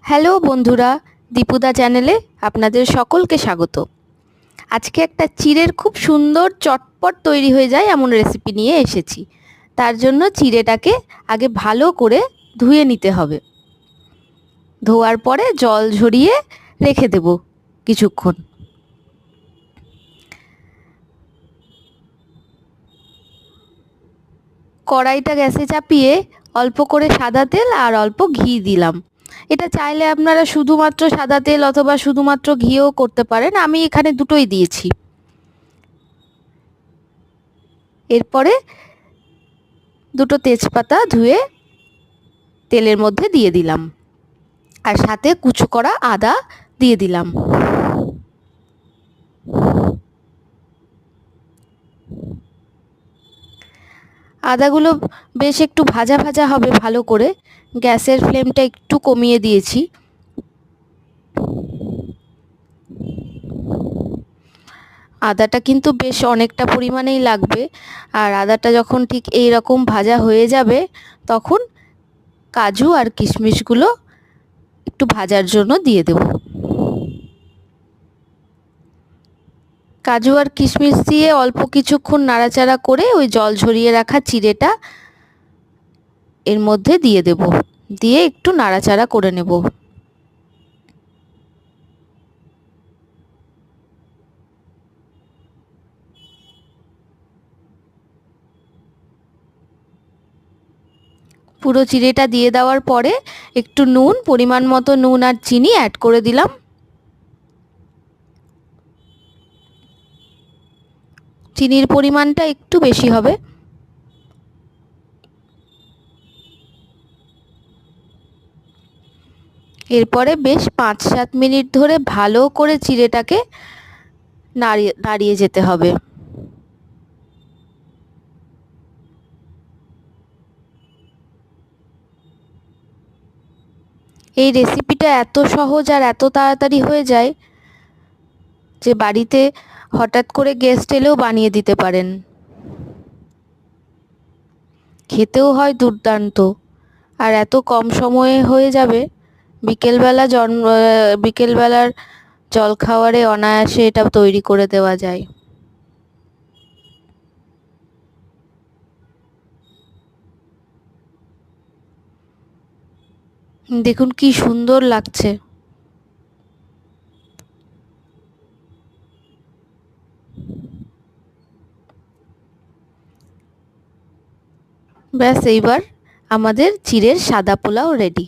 Hello বন্ধুরা, দীপুদা চ্যানেলে আপনাদের সকলকে স্বাগত। আজকে একটা চিড়ের খুব সুন্দর চটপট তৈরি হয়ে যায় এমন রেসিপি নিয়ে এসেছি। তার জন্য চিড়েটাকে আগে ভালো করে ধুয়ে নিতে হবে। ধোয়ার পরে জল ঝরিয়ে রেখে দেব কিছুক্ষণ। কড়াইটা গ্যাসে চাপিয়ে অল্প করে সাদা তেল আর অল্প ঘি দিলাম। এটা চাইলে আপনারা শুধুমাত্র সাদা তেল অথবা শুধুমাত্র ঘিও করতে পারেন, আমি এখানে দুটোই দিয়েছি। এরপরে দুটো তেজপাতা ধুয়ে তেলের মধ্যে দিয়ে দিলাম, আর সাথে কুচো করা আদা দিয়ে দিলাম। আদাগুলো বেশ একটু ভাজা ভাজা হবে ভালো করে। গ্যাসের ফ্লেমটা একটু কমিয়ে দিয়েছি। আদাটা কিন্তু বেশ অনেকটা পরিমাণেই লাগবে। আর আদাটা যখন ঠিক এই রকম ভাজা হয়ে যাবে তখন কাজু আর কিশমিশগুলো একটু ভাজার জন্য দিয়ে দেব। কাজু আর কিশমিশ দিয়ে অল্প কিছুক্ষণ নাড়াচাড়া করে ওই জল ঝরিয়ে রাখা চিড়েটা এর মধ্যে দিয়ে দেব, দিয়ে একটু নাড়াচাড়া করে নেব। পুরো চিড়েটা দিয়ে দেওয়ার পরে একটু নুন, পরিমাণ মতো নুন আর চিনি অ্যাড করে দিলাম। চিনির পরিমাণটা একটু বেশি হবে। এরপরে বেশ 5-7 মিনিট ধরে ভালো করে চিড়েটাকে নাড়িয়ে যেতে হবে। এই রেসিপিটা এত সহজ আর এত তাড়াতাড়ি হয়ে যায় যে বাড়িতে হঠাৎ করে গেস্ট এলেও বানিয়ে দিতে পারেন। খেতেও হয় দুর্দান্ত, আর এত কম সময়ে হয়ে যাবে। বিকেলবেলার জলখাবারে অনায়াসে এটা তৈরি করে দেওয়া যায়। দেখুন কি সুন্দর লাগছে। ব্যাস, এইবার আমাদের চিড়ের সাদা পোলাও রেডি।